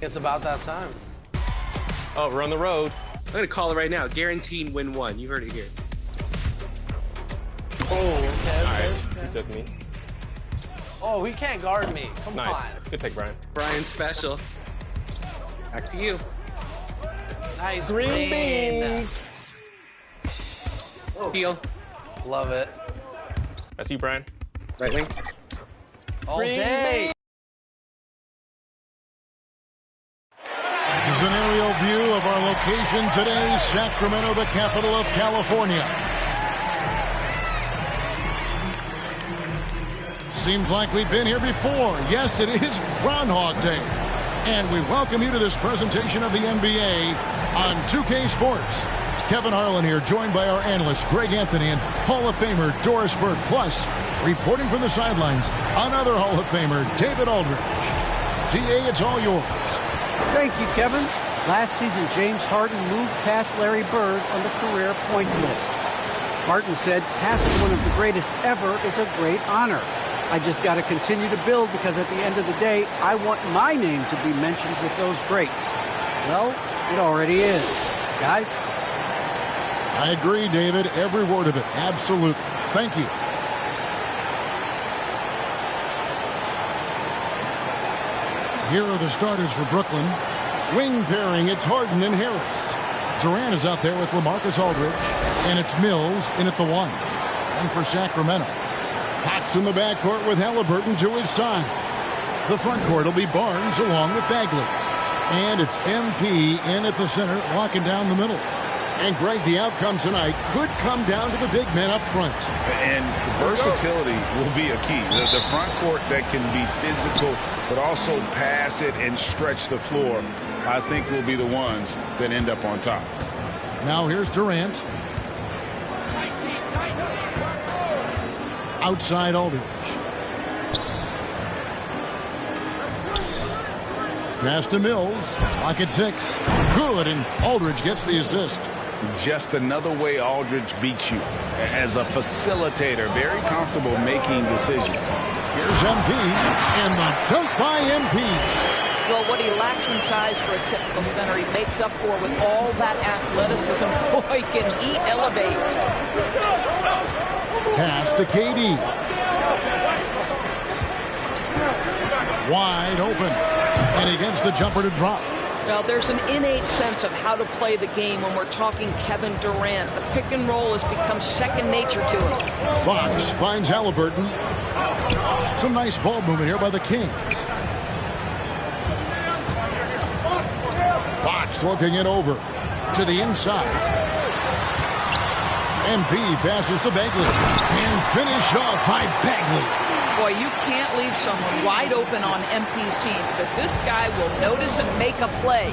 It's about that time. Oh, we're on the road. I'm going to call it right now. Guaranteed win one. You heard it here. Oh, okay. All right, he took me. Oh, he can't guard me. Come Nice. on. Good take, Brian. Brian special. Back to you. Nice Green bean. beans. Heel. Love it. That's you, Brian. Right wing. All Green day. This is an aerial view of our location today, Sacramento, the capital of California. Seems like we've been here before. Yes, it is Groundhog Day. And we welcome you to this presentation of the NBA on 2K Sports. Kevin Harlan here, joined by our analyst, Greg Anthony, and Hall of Famer Doris Burke. Plus, reporting from the sidelines, another Hall of Famer, David Aldridge. DA, it's all yours. Thank you, Kevin. Last season, James Harden moved past Larry Bird on the career points list. Harden said, passing one of the greatest ever is a great honor. I just got to continue to build because at the end of the day, I want my name to be mentioned with those greats. Well, it already is. Guys? I agree, David. Every word of it. Absolutely. Thank you. Here are the starters for Brooklyn. Wing pairing, it's Harden and Harris. Durant is out there with LaMarcus Aldridge. And it's Mills in at the 1. And for Sacramento, Fox in the backcourt with Halliburton to his side. The front court will be Barnes along with Bagley. And it's MP in at the center, locking down the middle. And Greg, the outcome tonight could come down to the big men up front. And versatility will be a key. The front court that can be physical, but also pass it and stretch the floor, I think will be the ones that end up on top. Now here's Durant. Outside Aldridge. Pass to Mills. Lock at 6. Good, and Aldridge gets the assist. Just another way Aldridge beats you. As a facilitator, very comfortable making decisions. Here's MP, and the dunk by MP. Well, what he lacks in size for a typical center, he makes up for with all that athleticism. Boy, can he elevate. Pass to KD. Wide open. And he gets the jumper to drop. Now, there's an innate sense of how to play the game when we're talking Kevin Durant. The pick and roll has become second nature to him. Fox finds Halliburton. Some nice ball movement here by the Kings. Fox looking it over to the inside. MP passes to Bagley. And finished off by Bagley. Boy, you can't leave someone wide open on MP's team because this guy will notice and make a play.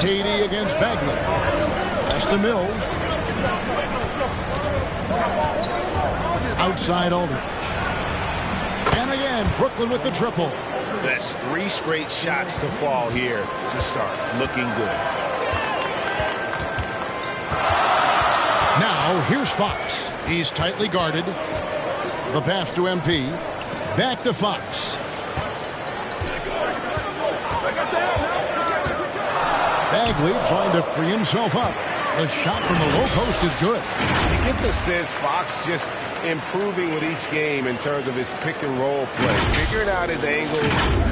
KD against Bagley. Pass to Mills. Outside Aldridge. And again, Brooklyn with the triple. That's 3 straight shots to fall here to start. Looking good. Now, here's Fox. He's tightly guarded. The pass to MP. Back to Fox. Bagley trying to free himself up. The shot from the low post is good. You get the sense Fox just improving with each game in terms of his pick and roll play. Figuring out his angles,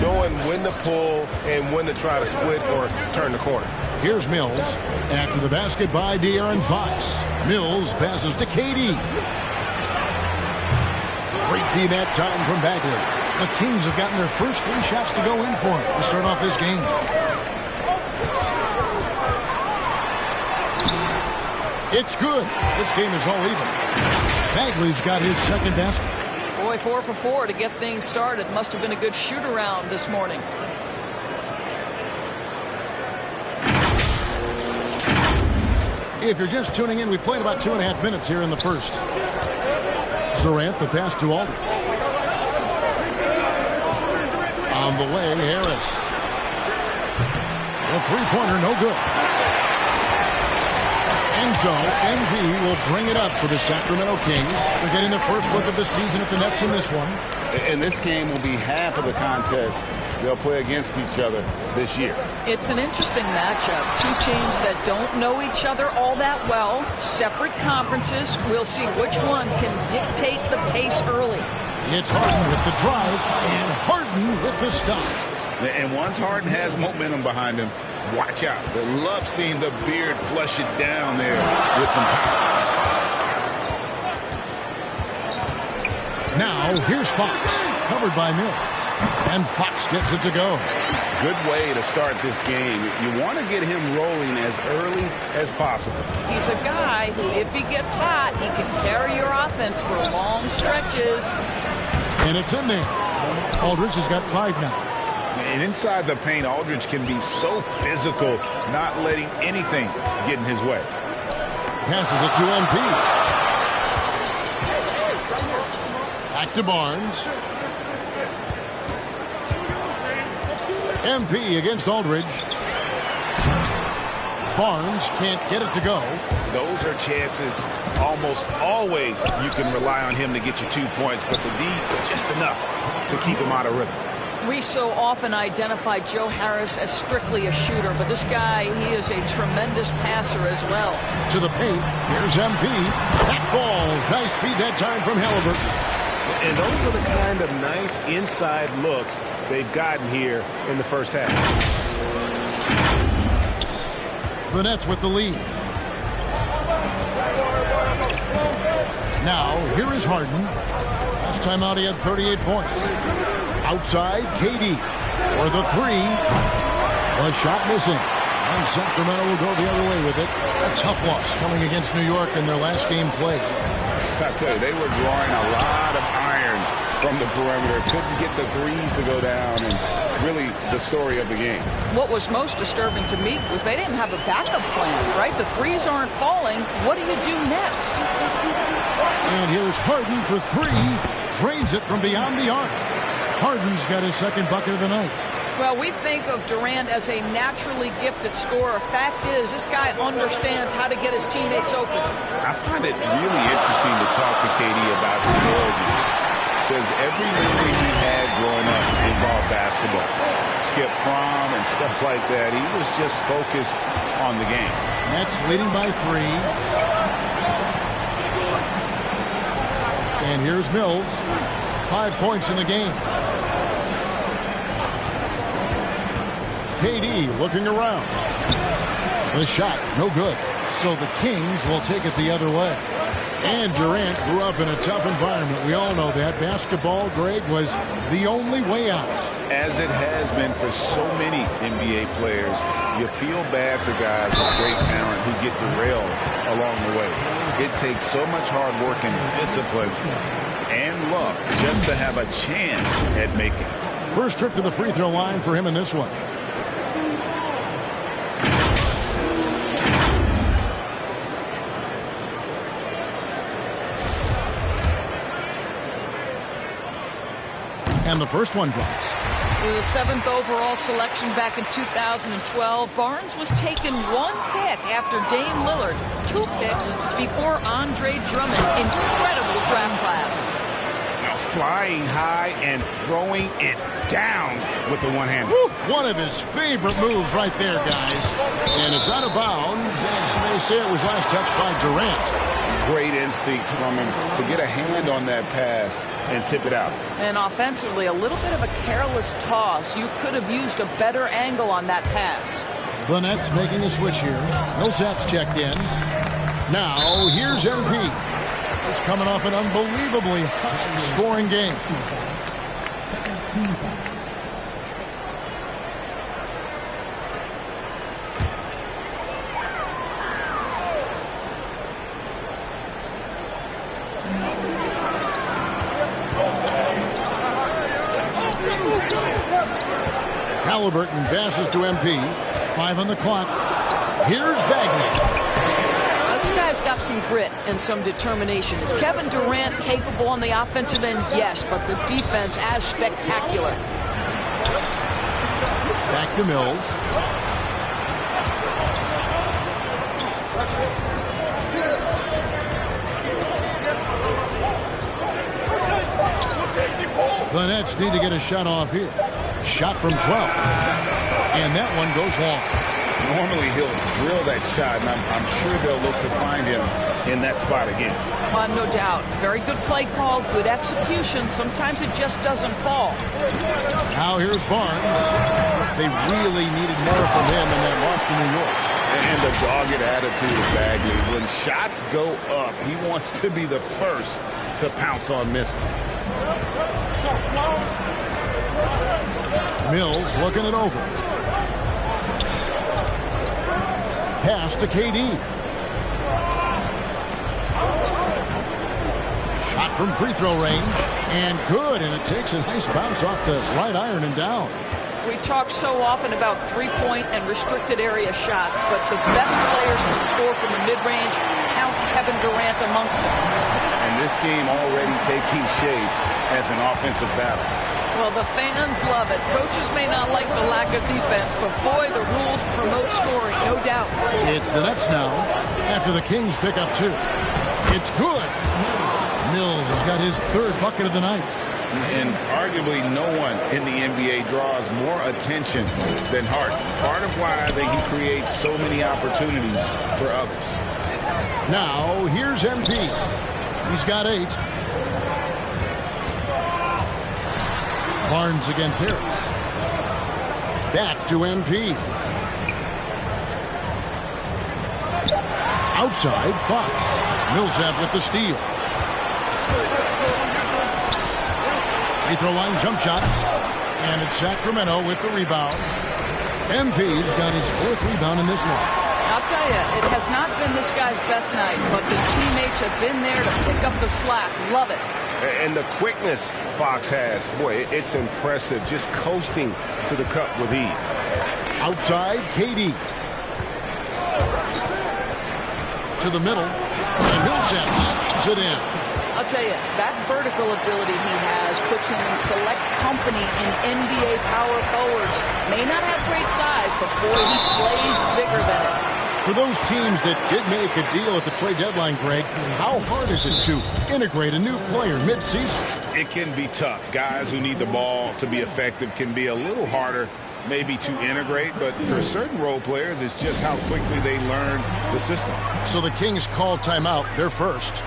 knowing when to pull and when to try to split or turn the corner. Here's Mills. After the basket by De'Aaron Fox. Mills passes to KD. Great D that time from Bagley. The Kings have gotten their first 3 shots to go in for him to start off this game. It's good. This game is all even. Bagley's got his second basket. Boy, 4 for 4 to get things started. Must have been a good shoot-around this morning. If you're just tuning in, we played about 2.5 minutes here in the first. Durant, the pass to Aldridge. On the way, Harris. The three-pointer, no good. And Doing so, MV will bring it up for the Sacramento Kings. They're getting the first look of the season at the Nets in this one. And this game will be half of the contest they'll play against each other this year. It's an interesting matchup. Two teams that don't know each other all that well, separate conferences. We'll see which one can dictate the pace early. It's Harden with the drive and Harden with the stop. And once Harden has momentum behind him, watch out. They love seeing the beard flush it down there with some power. Now, here's Fox, covered by Mills. And Fox gets it to go. Good way to start this game. You want to get him rolling as early as possible. He's a guy who, if he gets hot, he can carry your offense for long stretches. And it's in there. Aldridge has got 5 now. And inside the paint, Aldridge can be so physical, not letting anything get in his way. Passes it to MP. Back to Barnes. MP against Aldridge. Barnes can't get it to go. Those are chances almost always you can rely on him to get you 2 points, but the D is just enough to keep him out of rhythm. We so often identify Joe Harris as strictly a shooter, but this guy, he is a tremendous passer as well. To the paint, here's MP. That falls. Nice feed that time from Halliburton. And those are the kind of nice inside looks they've gotten here in the first half. The Nets with the lead. Now, here is Harden. Last time out, he had 38 points. Outside, KD for the 3. A shot missing. And Sacramento will go the other way with it. A tough loss coming against New York in their last game played. I tell you, they were drawing a lot of iron from the perimeter. Couldn't get the threes to go down, and really the story of the game. What was most disturbing to me was they didn't have a backup plan, right? The threes aren't falling. What do you do next? And here's Harden for 3. Drains it from beyond the arc. Harden's got his second bucket of the night. Well, we think of Durant as a naturally gifted scorer. Fact is, this guy understands how to get his teammates open. I find it really interesting to talk to KD about his origins. Says every memory he had growing up involved basketball. Skip prom and stuff like that. He was just focused on the game. Nets leading by 3. And here's Mills. 5 points in the game. KD looking around. The shot, no good. So the Kings will take it the other way. And Durant grew up in a tough environment. We all know that. Basketball, Greg, was the only way out. As it has been for so many NBA players, you feel bad for guys with great talent who get derailed along the way. It takes so much hard work and discipline and luck just to have a chance at making it. First trip to the free throw line for him in this one. And the first one drops. With the 7th overall selection back in 2012, Barnes was taken 1 pick after Dame Lillard, 2 picks before Andre Drummond. Incredible draft class. Flying high and throwing it down with the one hand. One of his favorite moves right there, guys. And it's out of bounds. And they say it was last touched by Durant. Great instincts from him to get a hand on that pass and tip it out. And offensively, a little bit of a careless toss. You could have used a better angle on that pass. The Nets making a switch here. Millsap's checked in. Now, here's MP. He's coming off an unbelievably high-scoring game. Halliburton passes to MP. 5 on the clock. Here's Bagley. This guy's got some grit and some determination. Is Kevin Durant capable on the offensive end? Yes, but the defense as spectacular. Back to Mills. The Nets need to get a shot off here. Shot from 12. And that one goes long. Normally he'll drill that shot, and I'm sure they'll look to find him in that spot again. No doubt. Very good play call, good execution. Sometimes it just doesn't fall. Now here's Barnes. They really needed more from him in that loss to New York. And the dogged attitude of Bagley. When shots go up, he wants to be the first to pounce on misses. Mills looking it over. Pass to KD. Shot from free throw range. And good. And it takes a nice bounce off the right iron and down. We talk so often about three-point and restricted area shots, but the best players can score from the mid-range. Count Kevin Durant amongst them. And this game already taking shape as an offensive battle. Well, the fans love it. Coaches may not like the lack of defense, but boy, the rules promote scoring, no doubt. It's the Nets now after the Kings pick up 2. It's good. Mills has got his 3rd bucket of the night. And arguably no one in the NBA draws more attention than Harden. Part of why he creates so many opportunities for others. Now, here's MP. He's got 8. Barnes against Harris. Back to MP. Outside, Fox. Millsap with the steal. Free throw line jump shot. And it's Sacramento with the rebound. MP's got his 4th rebound in this one. I'll tell you, it has not been this guy's best night, but the teammates have been there to pick up the slack. Love it. And the quickness Fox has, boy, it's impressive. Just coasting to the cup with ease. Outside, KD. To the middle. And Millsap shoots it in. I'll tell you, that vertical ability he has puts him in select company in NBA power forwards. May not have great size, but boy, he plays bigger than it. For those teams that did make a deal at the trade deadline, Greg, how hard is it to integrate a new player mid-season? It can be tough. Guys who need the ball to be effective can be a little harder maybe to integrate, but for certain role players, it's just how quickly they learn the system. So the Kings call timeout, their first.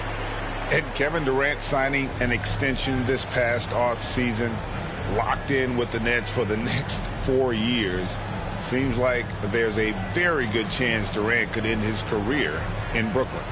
And Kevin Durant signing an extension this past offseason, locked in with the Nets for the next 4 years. Seems like there's a very good chance Durant could end his career in Brooklyn.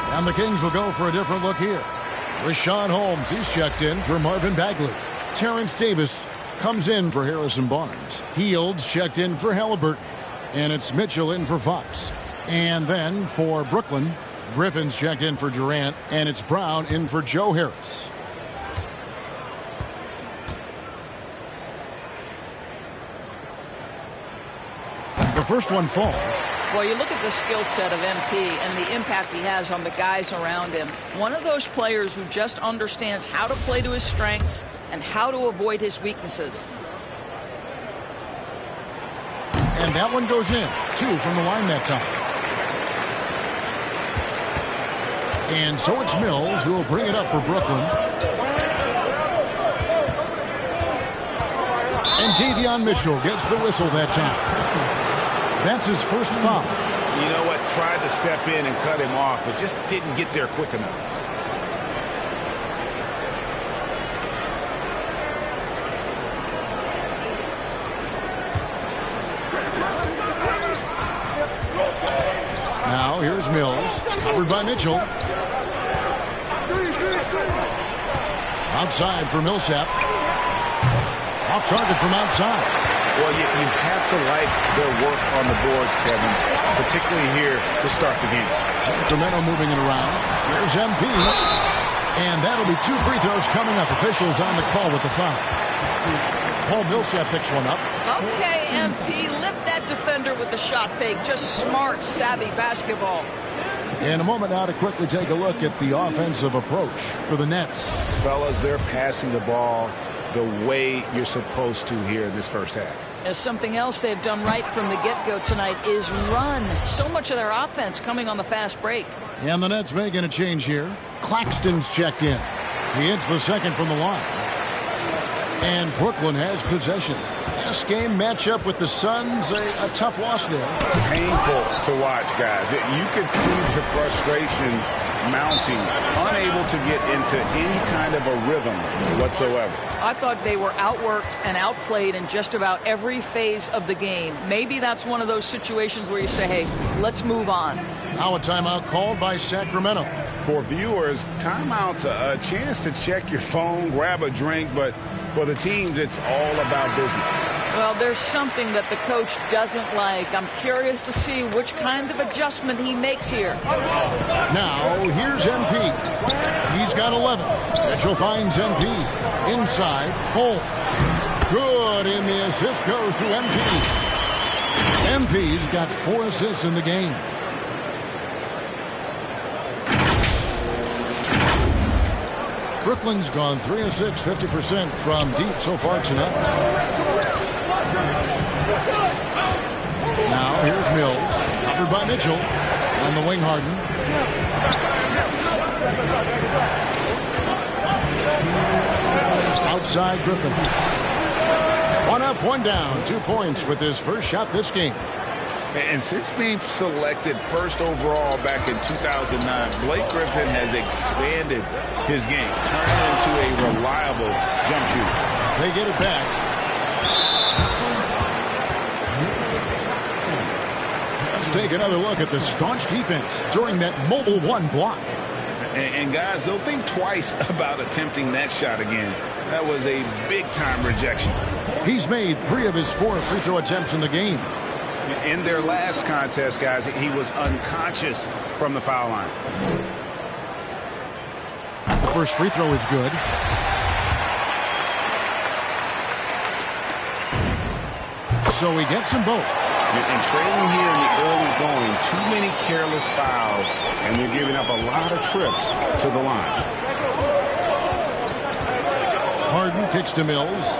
And the Kings will go for a different look here. Rashawn Holmes, he's checked in for Marvin Bagley. Terrence Davis comes in for Harrison Barnes. Fields checked in for Halliburton. And it's Mitchell in for Fox. And then for Brooklyn, Griffin's checked in for Durant. And it's Brown in for Joe Harris. The first one falls. Well, you look at the skill set of MP and the impact he has on the guys around him. One of those players who just understands how to play to his strengths and how to avoid his weaknesses. And that one goes in. 2 from the line that time. And so it's Mills who will bring it up for Brooklyn. And Davion Mitchell gets the whistle that time. That's his first foul. You know what? Tried to step in and cut him off, but just didn't get there quick enough. Now here's Mills, covered by Mitchell. Outside for Millsap. Off target from outside. Well, you have to like their work on the boards, Kevin, particularly here to start the game. Sacramento moving it around. Here's MP. And that'll be 2 free throws coming up. Officials on the call with the foul. Paul Millsap picks one up. Okay, MP, lift that defender with the shot fake. Just smart, savvy basketball. In a moment now to quickly take a look at the offensive approach for the Nets. Fellas, they're passing the ball the way you're supposed to here in this first half. As something else they've done right from the get-go tonight is run. So much of their offense coming on the fast break. And the Nets making a change here. Claxton's checked in. He hits the second from the line. And Brooklyn has possession. Last game matchup with the Suns, a tough loss there. Painful to watch, guys. You can see the frustrations mounting, unable to get into any kind of a rhythm whatsoever. I thought they were outworked and outplayed in just about every phase of the game. Maybe that's one of those situations where you say, hey, let's move on. Now a timeout called by Sacramento. For viewers, timeout's a chance to check your phone, grab a drink, but for the teams, it's all about business. Well, there's something that the coach doesn't like. I'm curious to see which kind of adjustment he makes here. Now, here's MP. He's got 11. Mitchell finds MP. Inside, Holmes. Good, and the assist goes to MP. MP's got 4 assists in the game. Brooklyn's gone 3 of 6, 50% from deep so far tonight. Now here's Mills, covered by Mitchell. On the wing, Harden. Outside, Griffin. 1 up, 1 down. 2 points with his first shot this game. And since being selected first overall back in 2009, Blake Griffin has expanded his game, turning it into a reliable jump shooter. They get it back. Let's take another look at the staunch defense during that mobile 1 block. And guys, they'll think twice about attempting that shot again. That was a big-time rejection. He's made 3 of his 4 free throw attempts in the game. In their last contest, guys, he was unconscious from the foul line. The first free throw is good. So he gets them both. And trailing here in the early going, too many careless fouls, and they're giving up a lot of trips to the line. Harden kicks to Mills.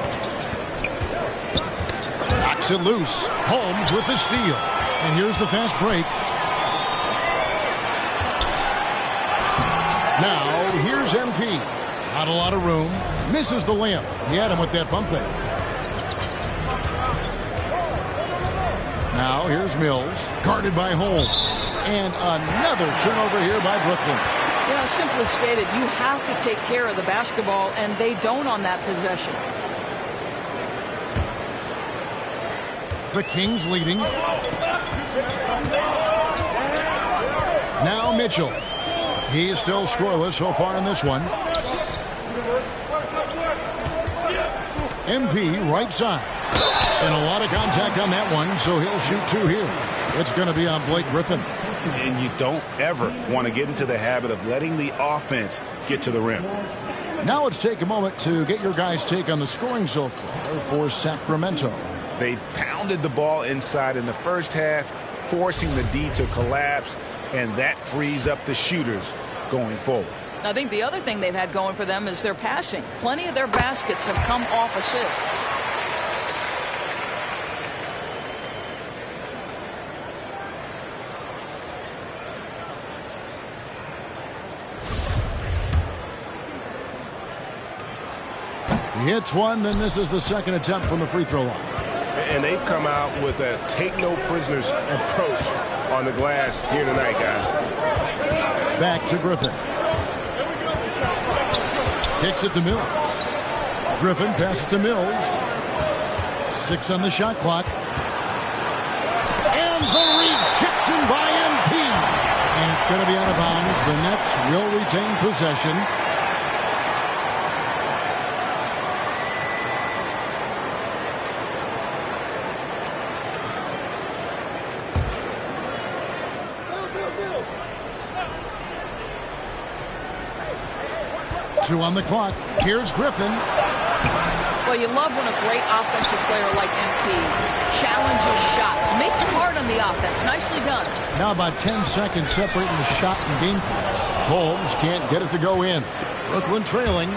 Knocks it loose. Holmes with the steal. And here's the fast break. Now, here's MP. Not a lot of room. Misses the layup. He had him with that pump fake. Now, here's Mills. Guarded by Holmes. And another turnover here by Brooklyn. You know, simply stated, you have to take care of the basketball, and they don't on that possession. The Kings leading. Now Mitchell. He's still scoreless so far in this one. MP right side. And a lot of contact on that one, so he'll shoot 2 here. It's going to be on Blake Griffin. And you don't ever want to get into the habit of letting the offense get to the rim. Now let's take a moment to get your guys' take on the scoring so far for Sacramento. They pounded the ball inside in the first half, forcing the D to collapse, and that frees up the shooters going forward. I think the other thing they've had going for them is their passing. Plenty of their baskets have come off assists. He hits one, then this is the second attempt from the free throw line. And they've come out with a take-no-prisoners approach on the glass here tonight, guys. Back to Griffin. Kicks it to Mills. Griffin passes to Mills. 6 on the shot clock. And the rejection by MP. And it's going to be out of bounds. The Nets will retain possession. 2 on the clock. Here's Griffin. Well, you love when a great offensive player like MP challenges shots. Make it hard on the offense. Nicely done. Now about 10 seconds separating the shot and game clocks. Holmes can't get it to go in. Brooklyn trailing.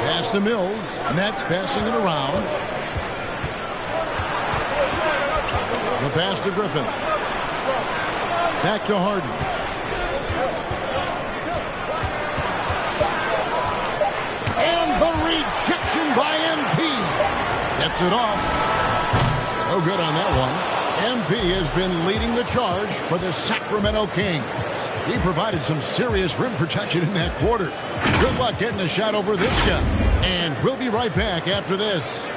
Pass to Mills. Nets passing it around. The pass to Griffin. Back to Harden. And the rejection by MP. Gets it off. No good on that one. MP has been leading the charge for the Sacramento Kings. He provided some serious rim protection in that quarter. Good luck getting the shot over this guy. And we'll be right back after this.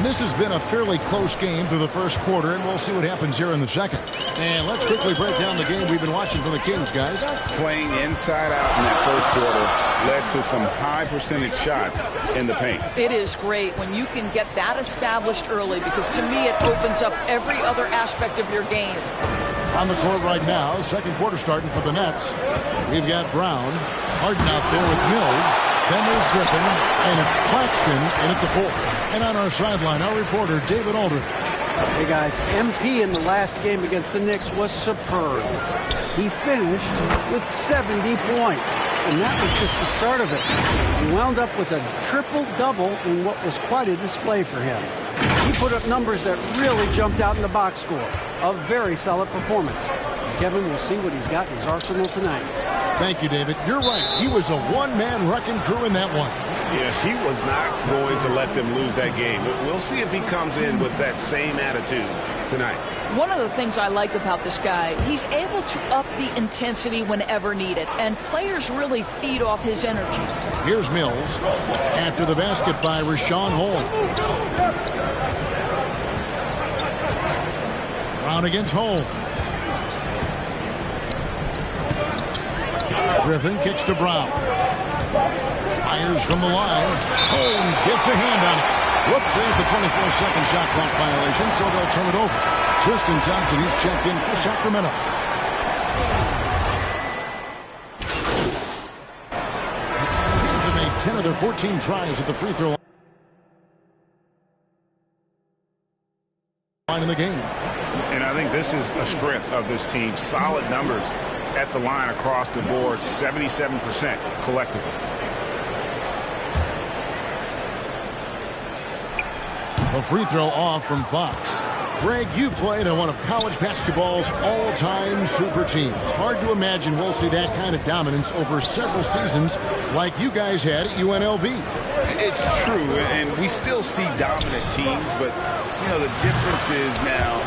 This has been a fairly close game through the first quarter, and we'll see what happens here in the second. And let's quickly break down the game we've been watching for the Kings, guys. Playing inside out in that first quarter led to some high percentage shots in the paint. It is great when you can get that established early, because to me it opens up every other aspect of your game. On the court right now, second quarter starting for the Nets. We've got Brown, Harden out there with Mills. Then there's Griffin, and it's Claxton, and it's a 4. And on our sideline, our reporter, David Aldridge. Hey, guys, MP in the last game against the Knicks was superb. He finished with 70 points, and that was just the start of it. He wound up with a triple-double in what was quite a display for him. He put up numbers that really jumped out in the box score. A very solid performance. Kevin will see what he's got in his arsenal tonight. Thank you, David. You're right. He was a one-man wrecking crew in that one. Yeah, he was not going to let them lose that game. We'll see if he comes in with that same attitude tonight. One of the things I like about this guy, he's able to up the intensity whenever needed, and players really feed off his energy. Here's Mills after the basket by Rashawn Holmes. Brown against Holmes. Griffin kicks to Brown. Fires from the line. Holmes gets a hand on it. Whoops, there's the 24-second shot clock violation, so they'll turn it over. Tristan Thompson, he's checked in for Sacramento. Kings have made 10 of their 14 tries at the free throw line in the game. And I think this is a strength of this team. Solid numbers at the line across the board, 77% collectively. A free throw off from Fox. Greg, you played on one of college basketball's all-time super teams. Hard to imagine we'll see that kind of dominance over several seasons like you guys had at UNLV. It's true, and we still see dominant teams, but you know, the difference is now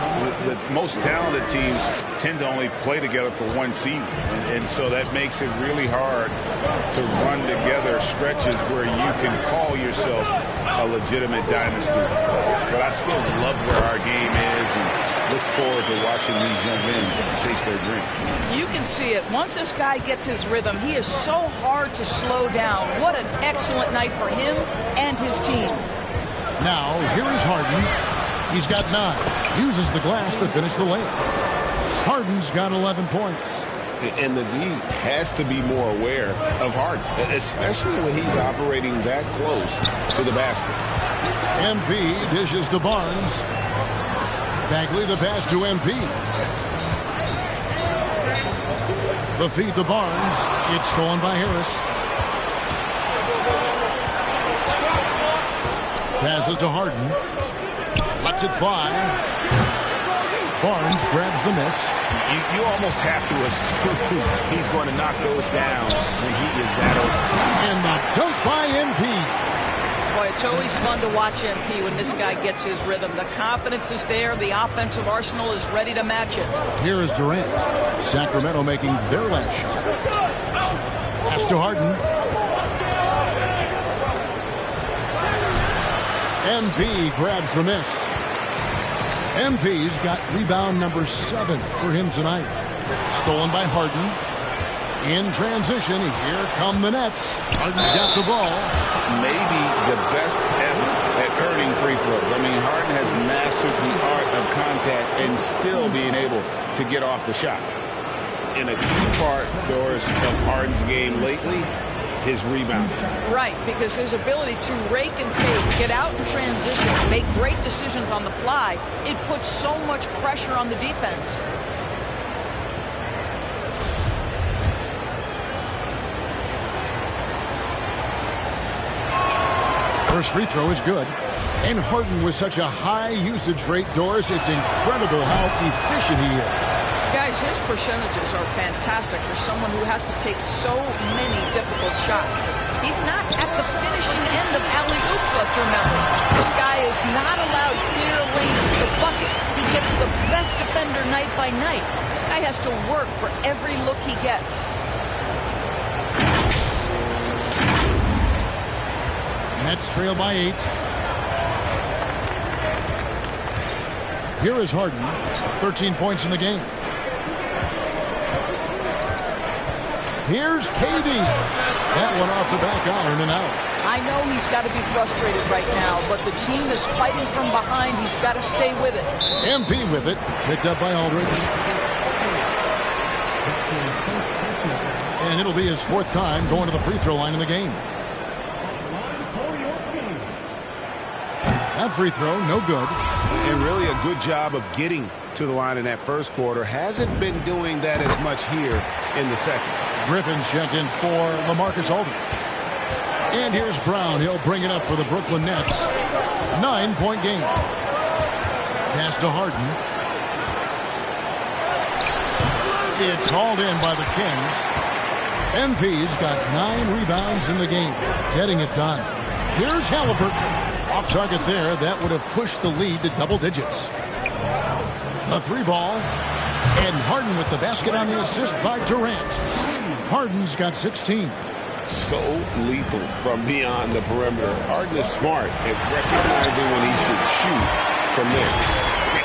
the most talented teams tend to only play together for one season, and so that makes it really hard to run together stretches where you can call yourself a legitimate dynasty. But I still love where our game is and look forward to watching these young men chase their dreams. You can see it. Once this guy gets his rhythm, he is so hard to slow down. What an excellent night for him and his team. Now, here is Harden. He's got 9. Uses the glass to finish the layup. Harden's got 11 points. And the league has to be more aware of Harden, especially when he's operating that close to the basket. MP dishes to Barnes. Bagley the pass to MP. The feed to Barnes. It's stolen by Harris. Passes to Harden. Lets it fly. Barnes grabs the miss. You almost have to assume he's going to knock those down when he is that open. And the dunk by MP. Boy, it's always fun to watch MP when this guy gets his rhythm. The confidence is there. The offensive arsenal is ready to match it. Here is Durant. Sacramento making their last shot. Pass to Harden. MP grabs the miss. MP's got rebound number 7 for him tonight. Stolen by Harden. In transition, here come the Nets. Harden's got the ball. Maybe the best ever at earning free throws. I mean, Harden has mastered the art of contact and still being able to get off the shot. And a key part, Doris, of Harden's game lately, his rebound. Right, because his ability to rake and take, get out in transition, make great decisions on the fly, it puts so much pressure on the defense. First free throw is good. And Harden with such a high usage rate, Doris, it's incredible how efficient he is. Guys, his percentages are fantastic for someone who has to take so many difficult shots. He's not at the finishing end of alley-oops, let's remember. This guy is not allowed clear lanes to the bucket. He gets the best defender night by night. This guy has to work for every look he gets. Nets trail by 8. Here is Harden. 13 points in the game. Here's KD. That one off the back iron and out. I know he's got to be frustrated right now, but the team is fighting from behind. He's got to stay with it. MP with it. Picked up by Aldridge. And it'll be his 4th time going to the free throw line in the game. That free throw, no good. And really a good job of getting to the line in that first quarter. Hasn't been doing that as much here in the second. Griffin's checked in for LaMarcus Aldridge. And here's Brown. He'll bring it up for the Brooklyn Nets. 9-point game. Pass to Harden. It's hauled in by the Kings. MP's got 9 rebounds in the game. Getting it done. Here's Halliburton. Off target there. That would have pushed the lead to double digits. A 3-ball. And Harden with the basket on the assist by Durant. Harden's got 16. So lethal from beyond the perimeter. Harden is smart at recognizing when he should shoot from there.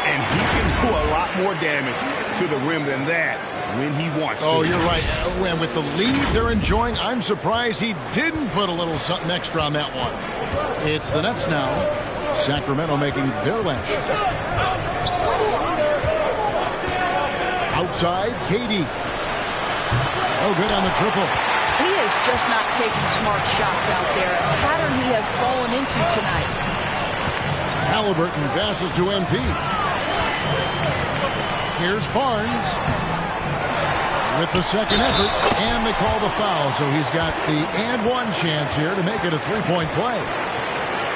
And he can do a lot more damage to the rim than that when he wants to. Oh, you're right. And with the lead they're enjoying, I'm surprised he didn't put a little something extra on that one. It's the Nets now. Sacramento making their last shot. Outside, KD. Oh, good on the triple. He is just not taking smart shots out there. A pattern he has fallen into tonight. Halliburton passes to MP. Here's Barnes with the second effort, and they call the foul, so he's got the and one chance here to make it a 3-point play.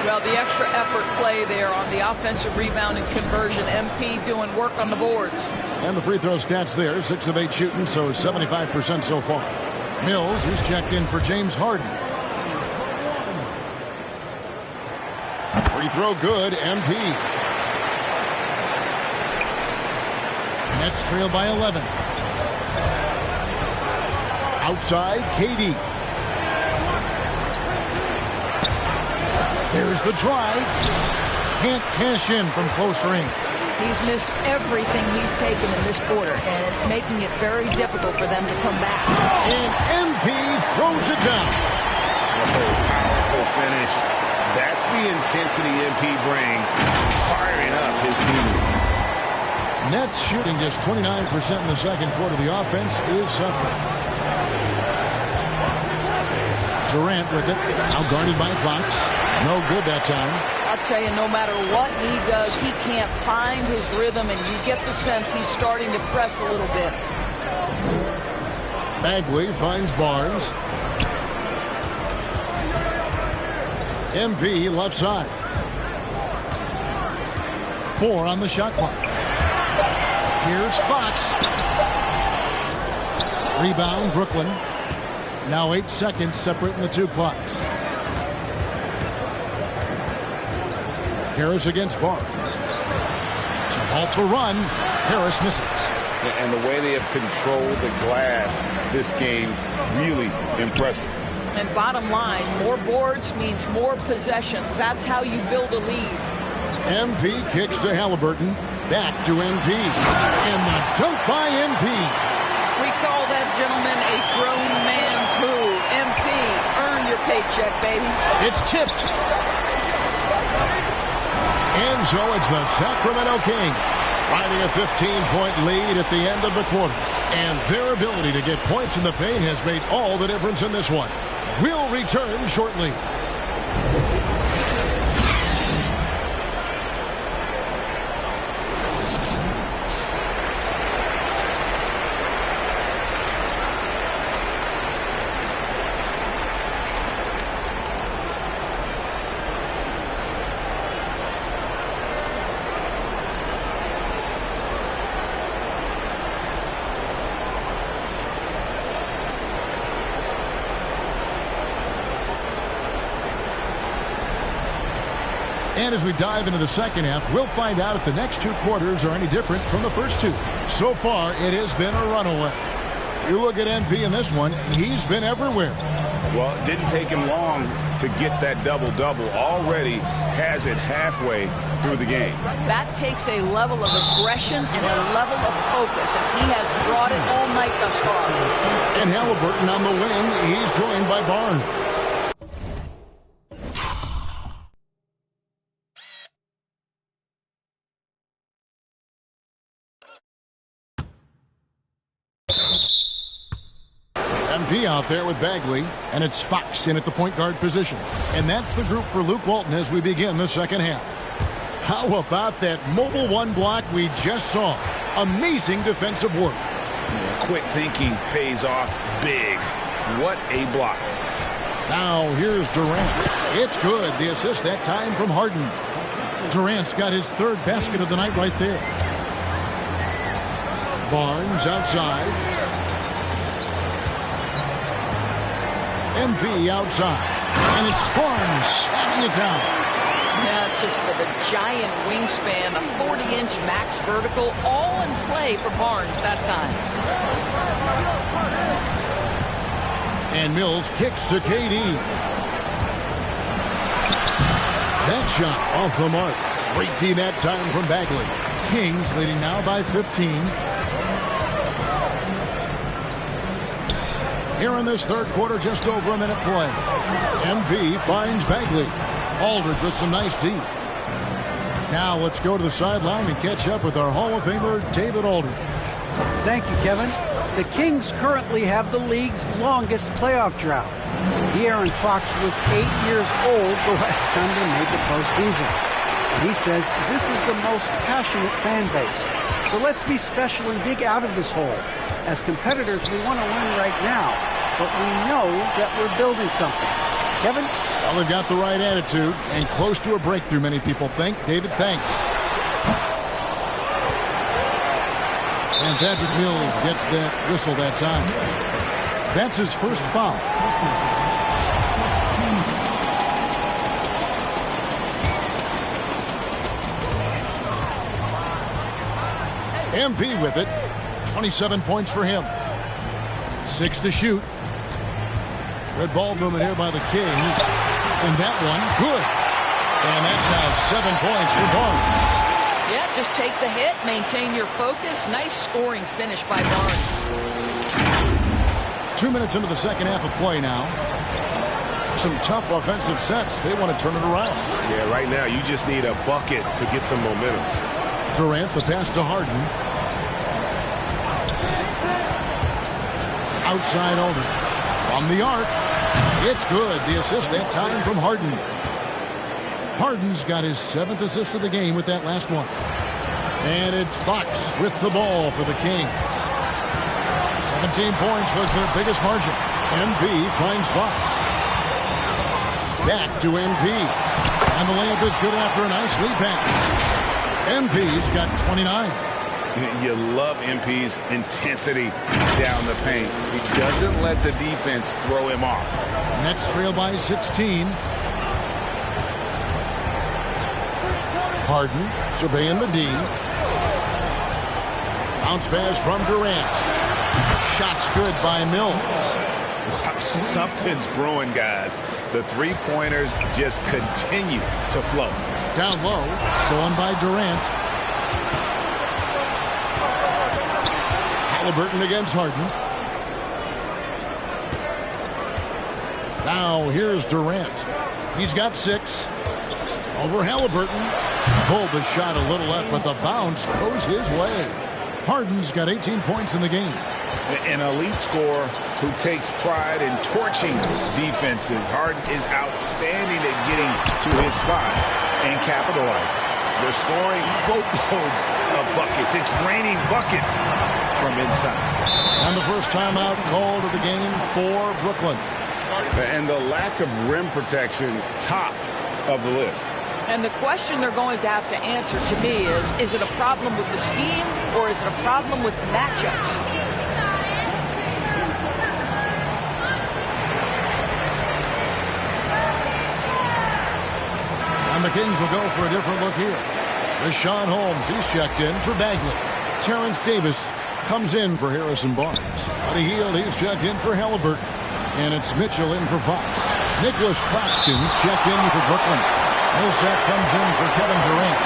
Well, the extra effort play there on the offensive rebound and conversion. MP doing work on the boards. And the free throw stats there, 6 of 8 shooting, so 75% so far. Mills, who's checked in for James Harden. Free throw good, MP. Nets trail by 11. Outside, KD. There's the drive. Can't cash in from close range. He's missed everything he's taken in this quarter, and it's making it very difficult for them to come back. And MP throws it down. Oh, powerful finish. That's the intensity MP brings, firing up his team. Nets shooting just 29% in the second quarter. The offense is suffering. Durant with it, now guarded by Fox. No good that time. I'll tell you, no matter what he does, he can't find his rhythm, and you get the sense he's starting to press a little bit. Bagley finds Barnes. MP left side. 4 on the shot clock. Here's Fox. Rebound, Brooklyn. Now 8 seconds separating the 2 clocks. Harris against Barnes. To halt the run, Harris misses. And the way they have controlled the glass this game, really impressive. And bottom line, more boards means more possessions. That's how you build a lead. MP kicks to Halliburton. Back to MP. And the dunk by MP. We call that, gentleman, a grown man's move. MP, earn your paycheck, baby. It's tipped. And so it's the Sacramento Kings riding a 15-point lead at the end of the quarter. And their ability to get points in the paint has made all the difference in this one. We'll return shortly. And as we dive into the second half, we'll find out if the next two quarters are any different from the first two. So far, it has been a runaway. You look at MP in this one, he's been everywhere. Well, it didn't take him long to get that double-double. Already has it halfway through the game. That takes a level of aggression and a level of focus, and he has brought it all night thus far. And Halliburton on the wing, he's joined by Barnes. MP out there with Bagley, and it's Fox in at the point guard position. And that's the group for Luke Walton as we begin the second half. How about that mobile one block we just saw? Amazing defensive work. Yeah, quick thinking pays off big. What a block. Now here's Durant. It's good. The assist that time from Harden. Durant's got his third basket of the night right there. Barnes outside. MP outside. And it's Barnes slapping it down. Yeah, it's just a giant wingspan, a 40-inch max vertical, all in play for Barnes that time. And Mills kicks to KD. That shot off the mark. Great D that time from Bagley. Kings leading now by 15. Here in this third quarter, just over a minute play. MV finds Bagley. Aldridge with some nice D. Now let's go to the sideline and catch up with our Hall of Famer, David Aldridge. Thank you, Kevin. The Kings currently have the league's longest playoff drought. De'Aaron Fox was 8 years old the last time they made the postseason. And he says this is the most passionate fan base. So let's be special and dig out of this hole. As competitors, we want to win right now, but we know that we're building something. Kevin? Well, they've got the right attitude and close to a breakthrough, many people think. David, thanks. And Patrick Mills gets that whistle that time. That's his first foul. MP with it. 27 points for him. 6 to shoot. Good ball movement here by the Kings. And that one, good. And that's now 7 points for Barnes. Yeah, just take the hit, maintain your focus. Nice scoring finish by Barnes. 2 minutes into the second half of play now. Some tough offensive sets. They want to turn it around. Yeah, right now you just need a bucket to get some momentum. Durant, the pass to Harden. Outside Aldridge. From the arc. It's good. The assist that time from Harden. Harden's got his 7th assist of the game with that last one. And it's Fox with the ball for the Kings. 17 points was their biggest margin. MP finds Fox. Back to MP. And the layup is good after a nice lead pass. MP's got 29. You love MP's intensity down the paint. He doesn't let the defense throw him off. Nets trail by 16. Harden surveying the D. Bounce pass from Durant. Shot's good by Mills. Wow, something's brewing, guys. The three-pointers just continue to flow. Down low, stolen by Durant. Halliburton against Harden. Now here's Durant. He's got 6. Over Halliburton. Pulled the shot a little left, but the bounce goes his way. Harden's got 18 points in the game. An elite scorer who takes pride in torching defenses. Harden is outstanding at getting to his spots and capitalizing. They're scoring boatloads of buckets. It's raining buckets from inside. And the first timeout called of the game for Brooklyn. And the lack of rim protection, top of the list. And the question they're going to have to answer to me is it a problem with the scheme or is it a problem with the matchups? And the Kings will go for a different look here. Rashawn Holmes, he's checked in for Bagley. Terrence Davis comes in for Harrison Barnes. Buddy Hield, he's checked in for Halliburton. And it's Mitchell in for Fox. Nicholas Claxton's checked in for Brooklyn. Millsap comes in for Kevin Durant.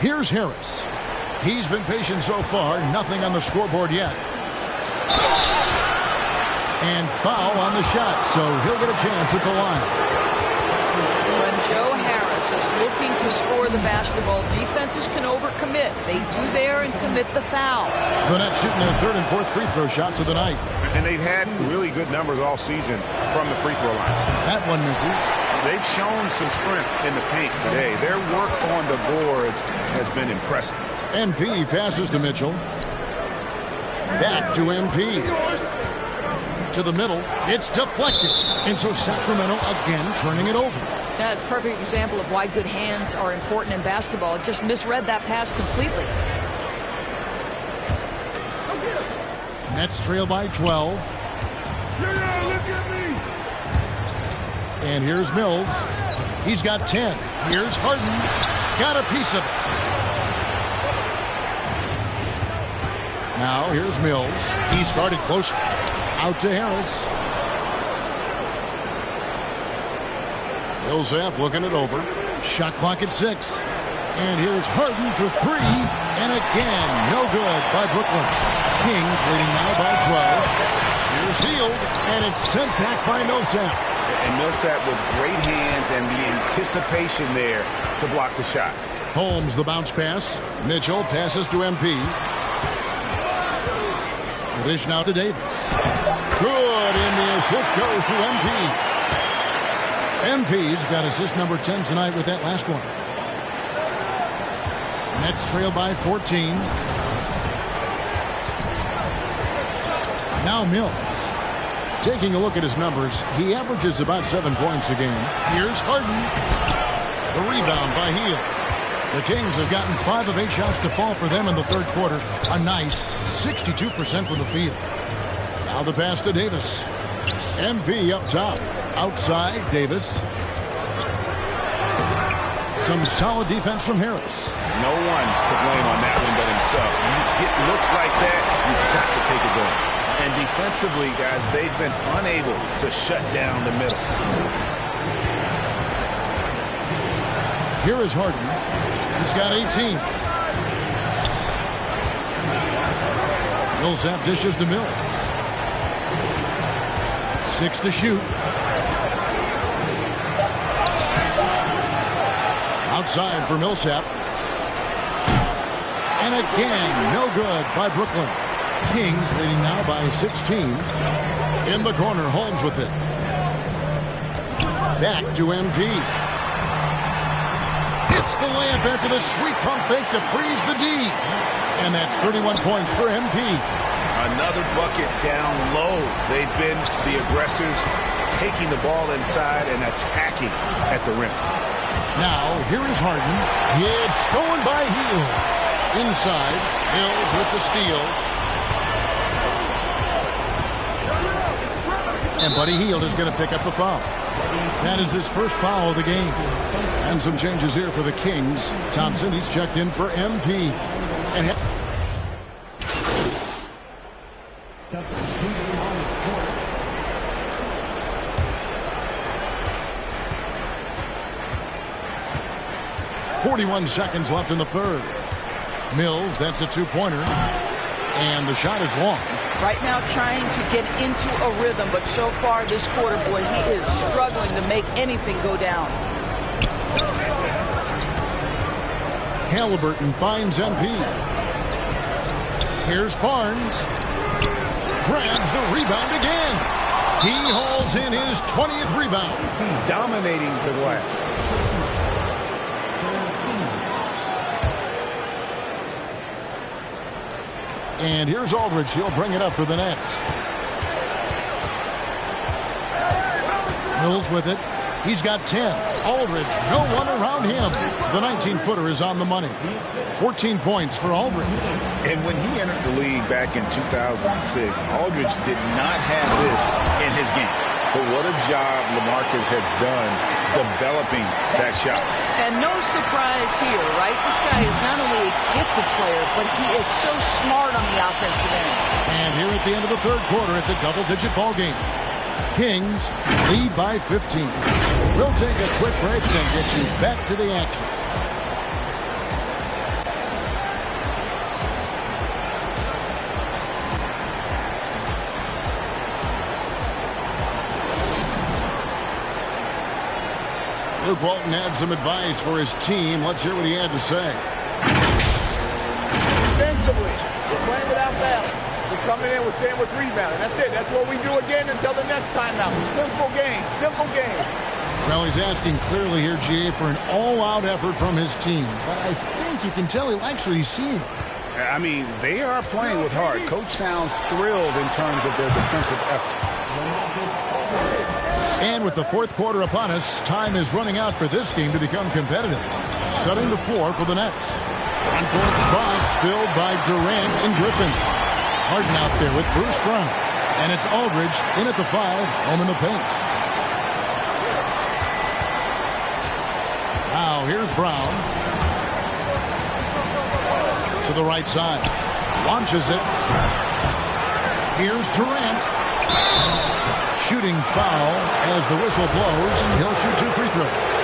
Here's Harris. He's been patient so far. Nothing on the scoreboard yet. And foul on the shot, so he'll get a chance at the line. When Joe Harris is looking to score the basketball, defenses can overcommit. They do there and commit the foul. The Nets shooting their 3rd and 4th free throw shots of the night. And they've had really good numbers all season from the free throw line. That one misses. They've shown some strength in the paint today. Their work on the boards has been impressive. MP passes to Mitchell. Back to MP. To the middle. It's deflected. And so Sacramento again turning it over. That's a perfect example of why good hands are important in basketball. It just misread that pass completely. Nets trail by 12. Look at me. And here's Mills. He's got 10. Here's Harden. Got a piece of it. Now here's Mills. He's guarded closer. Out to Harris. Millsap looking it over. Shot clock at 6. And here's Harden for 3. And again, no good by Brooklyn. Kings leading now by 12. Here's Hield. And it's sent back by Millsap. And Millsap with great hands and the anticipation there to block the shot. Holmes the bounce pass. Mitchell passes to MP. The dish now to Davis. Good, and the assist goes to MP. MP's got assist number 10 tonight with that last one. Nets trail by 14. Now Mills. Taking a look at his numbers, he averages about 7 points a game. Here's Harden. The rebound by Hield. The Kings have gotten 5 of 8 shots to fall for them in the 3rd quarter. A nice 62% from the field. Now the pass to Davis. MP up top. Outside, Davis. Some solid defense from Harris. No one to blame on that one but himself. You get looks like that, you've got to take a goal. And defensively, guys, they've been unable to shut down the middle. Here is Harden. He's got 18. Millsap dishes to Mills. 6 to shoot. Outside for Millsap. And again, no good by Brooklyn. Kings leading now by 16. In the corner, Holmes with it. Back to MP. Hits the layup after the sweet pump fake to freeze the D. And that's 31 points for MP. Another bucket down low. They've been the aggressors, taking the ball inside and attacking at the rim. Now, here is Harden. It's stolen by Hield. Inside, Mills with the steal. And Buddy Hield is going to pick up the foul. That is his first foul of the game. And some changes here for the Kings. Thompson, he's checked in for MP. And 41 seconds left in the third. Mills, that's a two-pointer. And the shot is long. Right now trying to get into a rhythm, but so far this quarter, boy, he is struggling to make anything go down. Halliburton finds MP. Here's Barnes. Grabs the rebound again. He hauls in his 20th rebound. Dominating the glass. And here's Aldridge. He'll bring it up for the Nets. Mills with it. He's got 10. Aldridge, no one around him. The 19-footer is on the money. 14 points for Aldridge. And when he entered the league back in 2006, Aldridge did not have this in his game. But what a job LaMarcus has done developing that shot. And no surprise here, right? This guy is not only a gifted player, but he is so smart on the offensive end. And here at the end of the third quarter, it's a double-digit ball game. Kings lead by 15. We'll take a quick break and get you back to the action. Luke Walton had some advice for his team. Let's hear what he had to say. Defensively, we're playing without balance. We're coming in with sandwich rebounding. That's it. That's what we do again until the next timeout. Simple game. Simple game. Well, he's asking clearly here, GA, for an all-out effort from his team. But I think you can tell he likes what he's seeing. I mean, they are playing with heart. Coach sounds thrilled in terms of their defensive effort. And with the fourth quarter upon us, time is running out for this game to become competitive. Setting the floor for the Nets. On-court spots filled by Durant and Griffin. Harden out there with Bruce Brown. And it's Aldridge in at the 5, home in the paint. Now here's Brown. To the right side. Launches it. Here's Durant. Shooting foul as the whistle blows. He'll shoot 2 free throws.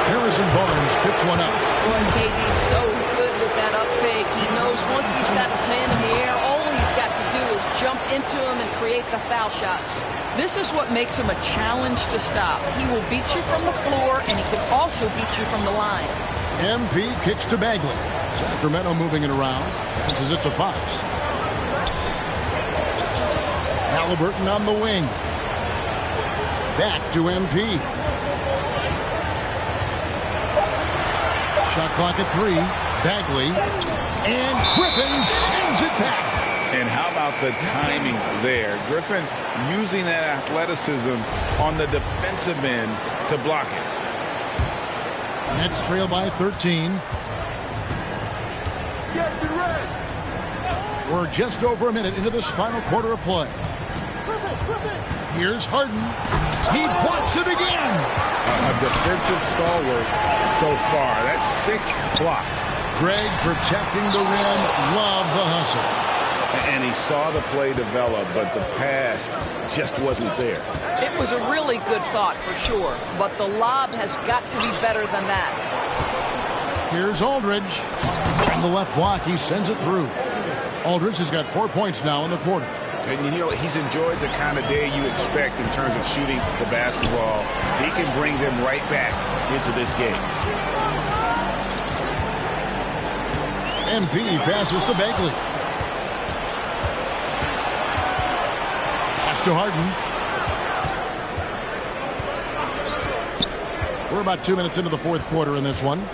Harrison Barnes picks one up. Boy, KD's so good with that up fake. He knows once he's got his man in the air, all he's got to do is jump into him and create the foul shots. This is what makes him a challenge to stop. He will beat you from the floor, and he can also beat you from the line. MP kicks to Bagley. Sacramento moving it around. This is it to Fox. Halliburton on the wing. Back to MP. Shot clock at 3. Bagley. And Griffin sends it back. And how about the timing there? Griffin using that athleticism on the defensive end to block it. Nets trail by 13. We're just over a minute into this final quarter of play. Here's Harden. He blocks it again. A defensive stalwart so far. That's 6 blocks. Greg protecting the rim. Love the hustle. And he saw the play develop, but the pass just wasn't there. It was a really good thought for sure, but the lob has got to be better than that. Here's Aldridge. From the left block, he sends it through. Aldridge has got 4 points now in the quarter. And you know, he's enjoyed the kind of day you expect in terms of shooting the basketball. He can bring them right back into this game. MP passes to Bagley. Pass to Harden. We're about 2 minutes into the fourth quarter in this one.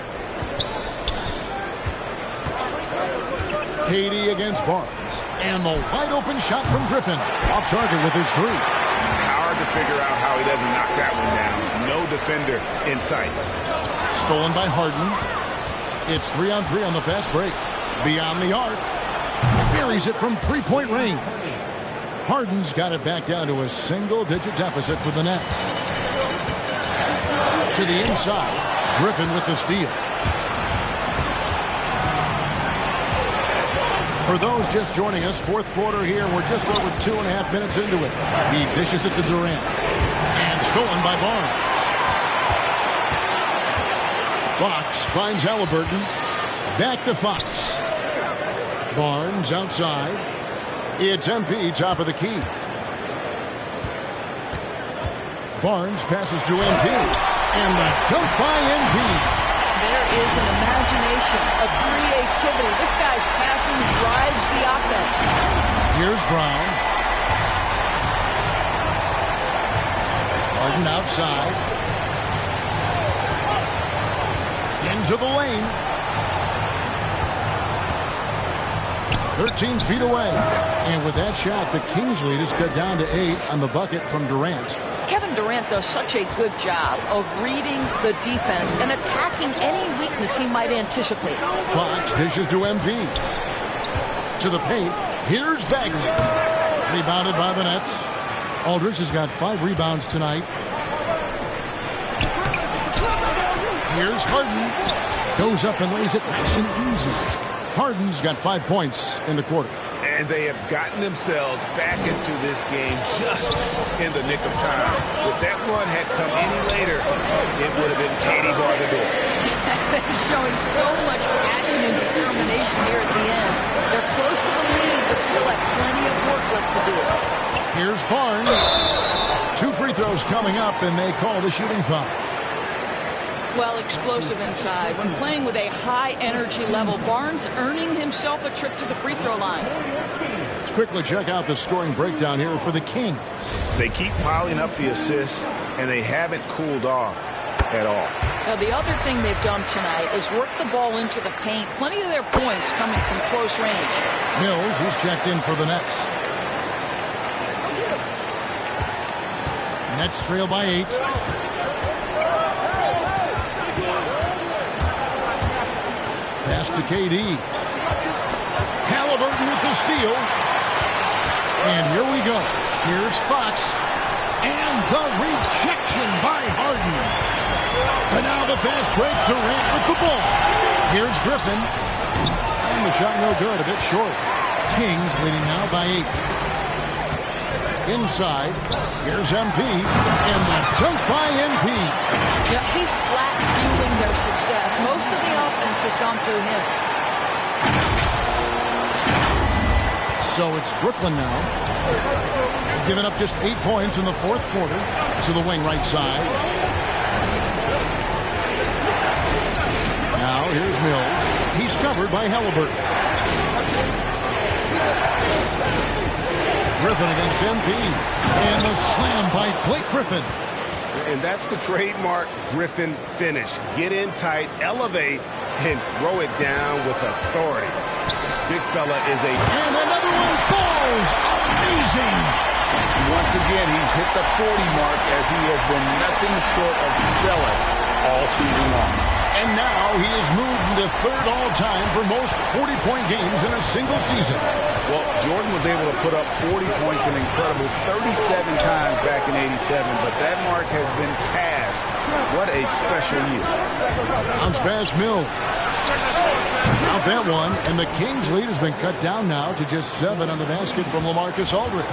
KD against Barnes. And the wide open shot from Griffin. Off target with his 3. Hard to figure out how he doesn't knock that one down. No defender in sight. Stolen by Harden. It's 3-on-3 on the fast break. Beyond the arc. Buries it from 3-point range. Harden's got it back down to a single-digit deficit for the Nets. To the inside, Griffin with the steal. For those just joining us, fourth quarter here, we're just over 2.5 minutes into it. He dishes it to Durant. And stolen by Barnes. Fox finds Halliburton. Back to Fox. Barnes outside. It's MP, top of the key. Barnes passes to MP. And the dunk by MP. There is an imagination, a creativity. This guy's passing drives the offense. Here's Brown. Harden outside. Into the lane. 13 feet away. And with that shot, the Kings lead is cut down to 8 on the bucket from Durant. Kevin Durant does such a good job of reading the defense and attacking any weakness he might anticipate. Fox dishes to MP. To the paint. Here's Bagley. Rebounded by the Nets. Aldridge has got 5 rebounds tonight. Here's Harden. Goes up and lays it nice and easy. Harden's got 5 points in the quarter. And they have gotten themselves back into this game just in the nick of time. If that run had come any later, it would have been Katie bar the door. Showing so much passion and determination here at the end. They're close to the lead, but still have plenty of work left to do. Here's Barnes. 2 free throws coming up, and they call the shooting foul. Well, explosive inside. When playing with a high energy level, Barnes earning himself a trip to the free throw line. Let's quickly check out the scoring breakdown here for the Kings. They keep piling up the assists, and they haven't cooled off at all. Now, the other thing they've done tonight is work the ball into the paint. Plenty of their points coming from close range. Mills, who's checked in for the Nets. Nets trail by 8. Pass to KD. Halliburton with the steal. And here we go. Here's Fox. And the rejection by Harden. And now the fast break. Durant with the ball. Here's Griffin. And the shot no good. A bit short. Kings leading now by 8. Inside. Here's MP. And the dunk by MP. Yeah, he's flat fueling their success. Most of the offense has gone through him. So it's Brooklyn now. Giving up just 8 points in the fourth quarter. To the wing right side. Now here's Mills. He's covered by Halliburton. Griffin against MP. And the slam by Blake Griffin. And that's the trademark Griffin finish. Get in tight, elevate, and throw it down with authority. Big fella is a... And another one falls. Amazing. Once again, he's hit the 40 mark as he has been nothing short of stellar all season long. And now he has moved into third all-time for most 40-point games in a single season. Well, Jordan was able to put up 40 points an incredible 37 times back in '87, but that mark has been passed. What a special year. Bounce pass Mills. Out that one, and the Kings lead has been cut down now to just 7 on the basket from LaMarcus Aldridge.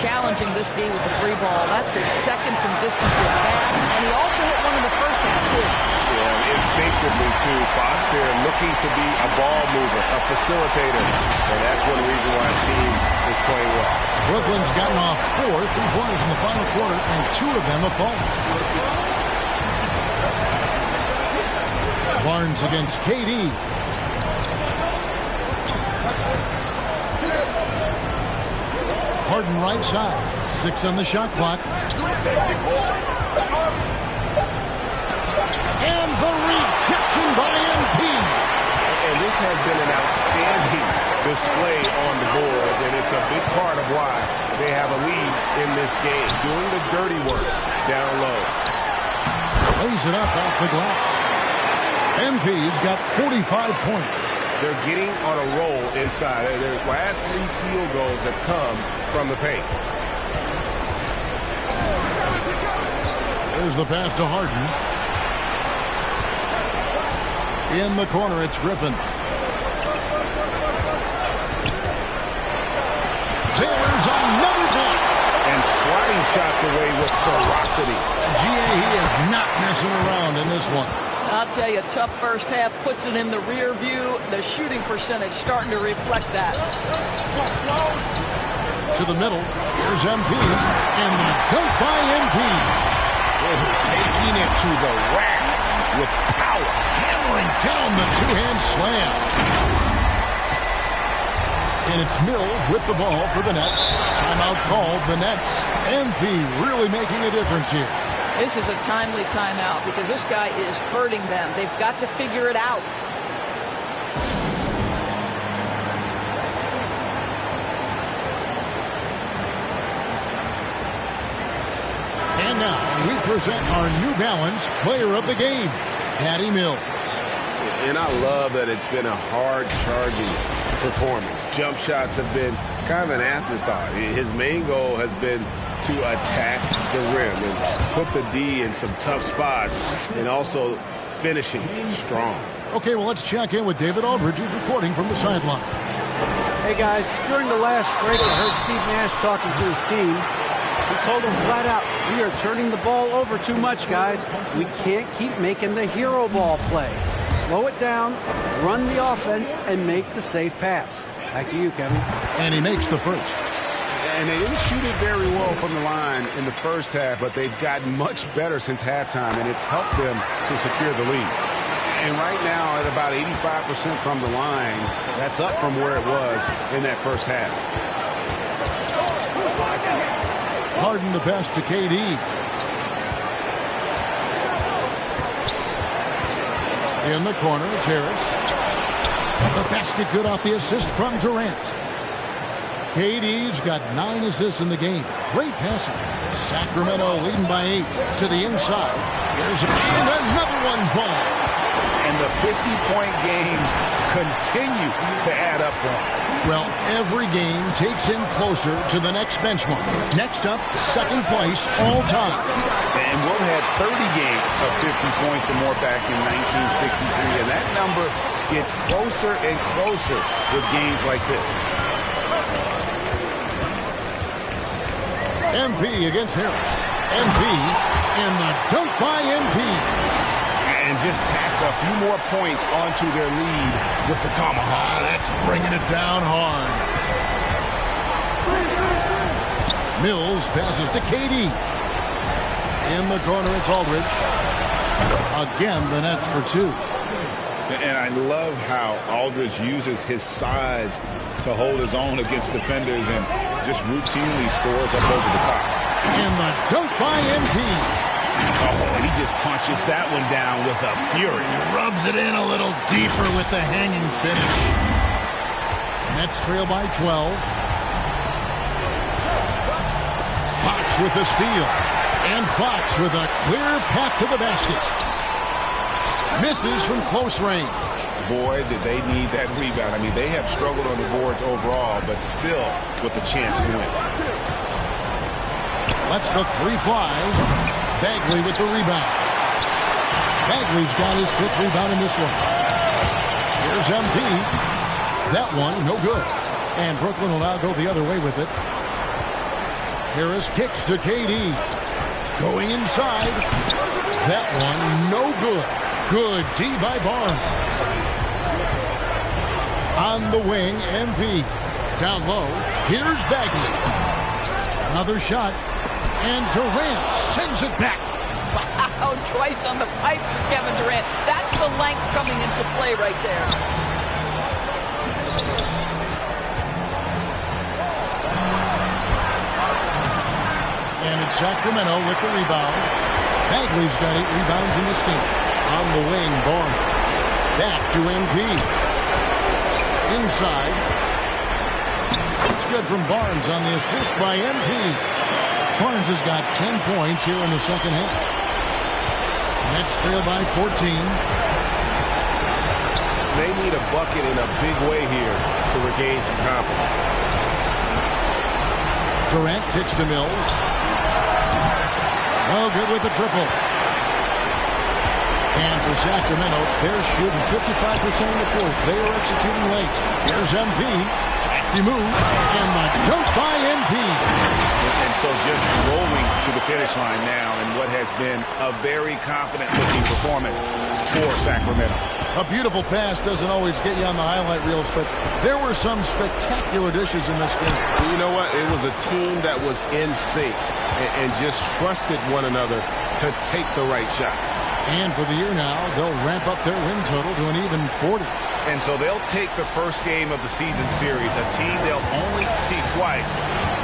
Challenging this D with the 3 ball. That's his second from distance this half, and he also hit one in the first half, too. Yeah, instinctively, too. Fox there looking to be a ball mover, a facilitator. And that's one reason why his team is playing well. Brooklyn's gotten off 4 3-pointers in the final quarter, and 2 of them have fallen. Barnes against KD. Harden right side. 6 on the shot clock. And the rejection by MP. And this has been an outstanding display on the board, and it's a big part of why they have a lead in this game, doing the dirty work down low. Lays it up off the glass. MP's got 45 points. They're getting on a roll inside. Their last 3 field goals have come from the paint. There's the pass to Harden. In the corner, it's Griffin. Taylor's another block. And swatting shots away with ferocity. He is not messing around in this one. I'll tell you, tough first half puts it in the rear view. The shooting percentage starting to reflect that. To the middle. Here's MP. And the dunk by MP. Taking it to the rack with power. Hammering down the two-hand slam. And it's Mills with the ball for the Nets. Timeout called the Nets. MP really making a difference here. This is a timely timeout because this guy is hurting them. They've got to figure it out. And now we present our New Balance Player of the Game, Patty Mills. And I love that it's been a hard-charging performance. Jump shots have been kind of an afterthought. His main goal has been to attack the rim and put the D in some tough spots and also finishing strong. Okay, well, let's check in with David Aldridge, who's reporting from the sideline. Hey, guys, during the last break, I heard Steve Nash talking to his team. He told them flat out, we are turning the ball over too much, guys. We can't keep making the hero ball play. Slow it down, run the offense, and make the safe pass. Back to you, Kevin. And he makes the first. And they didn't shoot it very well from the line in the first half, but they've gotten much better since halftime, and it's helped them to secure the lead. And right now, at about 85% from the line, that's up from where it was in that first half. Harden the pass to KD. In the corner, it's Harris. The basket good off the assist from Durant. KD's got 9 assists in the game. Great passing. Sacramento leading by 8 to the inside. Here's and another one falls. And the 50-point games continue to add up for him. Well, every game takes him closer to the next benchmark. Next up, second place all time. And Will had 30 games of 50 points or more back in 1963. And that number gets closer and closer with games like this. MP against Harris. MP and the dunk by MP. And just tacks a few more points onto their lead with the tomahawk. That's bringing it down hard. Mills passes to KD. In the corner, it's Aldridge. Again, the Nets for 2. And I love how Aldridge uses his size to hold his own against defenders and just routinely scores up over the top. And the dunk by MP. Oh, he just punches that one down with a fury. He rubs it in a little deeper with the hanging finish. Nets trail by 12. Fox with the steal. And Fox with a clear path to the basket. Misses from close range. Boy, did they need that rebound. I mean, they have struggled on the boards overall, but still with a chance to win. Lets the 3 fly. Bagley with the rebound. Bagley's got his 5th rebound in this one. Here's MP. That one, no good. And Brooklyn will now go the other way with it. Harris kicks to KD. Going inside. That one, no good. Good D by Barnes. On the wing, MP. Down low. Here's Bagley. Another shot. And Durant sends it back. Wow, twice on the pipes for Kevin Durant. That's the length coming into play right there. And it's Sacramento with the rebound. Bagley's got 8 rebounds in this game. On the wing, Barnes. Back to MP. Inside. It's good from Barnes on the assist by MP. Barnes has got 10 points here in the second half. Nets trail by 14. they need a bucket in a big way here to regain some confidence. Durant kicks to Mills. Oh, good with the triple. And for Sacramento, they're shooting 55% in the fourth. They are executing late. Here's MP. Safety move. And the dunk by MP. And so just rolling to the finish line now in what has been a very confident-looking performance for Sacramento. A beautiful pass doesn't always get you on the highlight reels, but there were some spectacular dishes in this game. You know what? It was a team that was in sync and just trusted one another to take the right shots. And for the year now, they'll ramp up their win total to an even 40. And so they'll take the first game of the season series, a team they'll only see twice.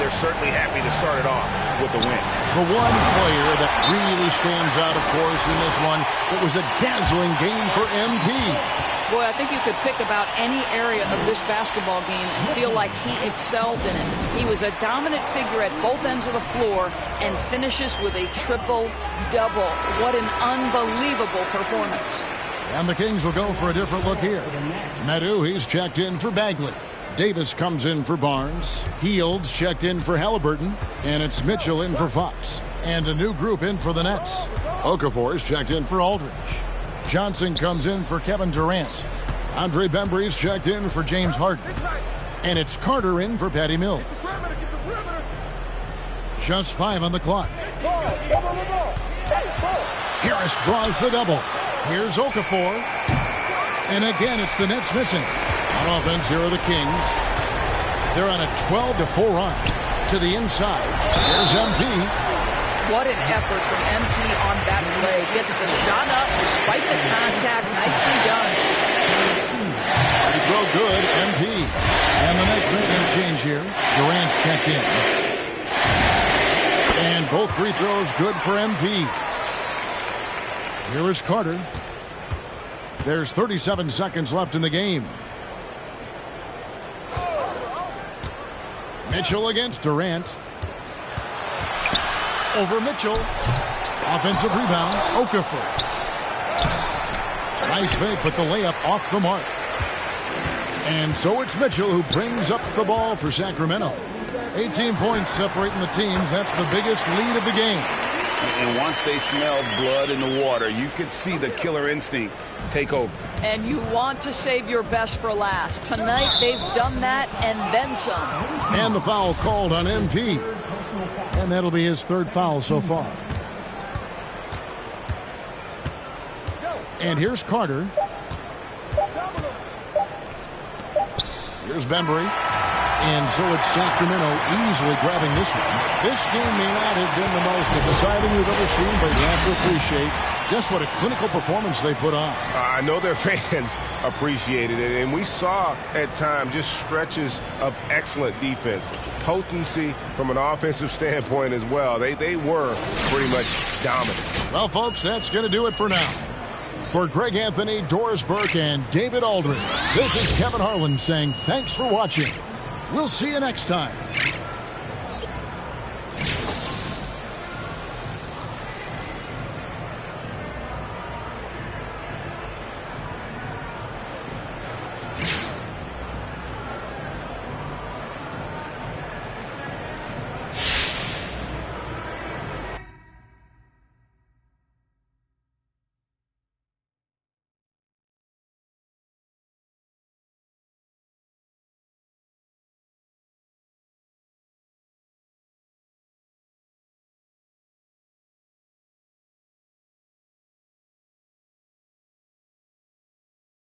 They're certainly happy to start it off with a win. The one player that really stands out, of course, in this one, it was a dazzling game for MP. Boy, I think you could pick about any area of this basketball game and feel like he excelled in it. He was a dominant figure at both ends of the floor and finishes with a triple-double. What an unbelievable performance. And the Kings will go for a different look here. Medu, he's checked in for Bagley. Davis comes in for Barnes. Heald's checked in for Halliburton. And it's Mitchell in for Fox. And a new group in for the Nets. Okafor's checked in for Aldridge. Johnson comes in for Kevin Durant. Andre Bembry's checked in for James Harden. And it's Carter in for Patty Mills. Just 5 on the clock. Harris draws the double. Here's Okafor. And again, it's the Nets missing. On offense, here are the Kings. They're on a 12-4 run. To the inside. Here's MP. What an effort from MP on that play. Gets the shot up despite the contact. Nicely done. Free throw good, MP. And the Nets making a change here. Durant's checked in. And both free throws good for MP. Here is Carter. There's 37 seconds left in the game. Mitchell against Durant. Over Mitchell. Offensive rebound. Okafor. Nice fake, but the layup off the mark. And so it's Mitchell who brings up the ball for Sacramento. 18 points separating the teams. That's the biggest lead of the game. And once they smelled blood in the water, you could see the killer instinct take over. And you want to save your best for last. Tonight, they've done that and then some. And the foul called on MP. And that'll be his third foul so far. And here's Carter. Here's Bembry. And so it's Sacramento easily grabbing this one. This game may not have been the most exciting we've ever seen, but you have to appreciate just what a clinical performance they put on. I know their fans appreciated it, and we saw at times just stretches of excellent defense. Potency from an offensive standpoint as well. They were pretty much dominant. Well, folks, that's going to do it for now. For Greg Anthony, Doris Burke, and David Aldridge, this is Kevin Harlan saying thanks for watching. We'll see you next time.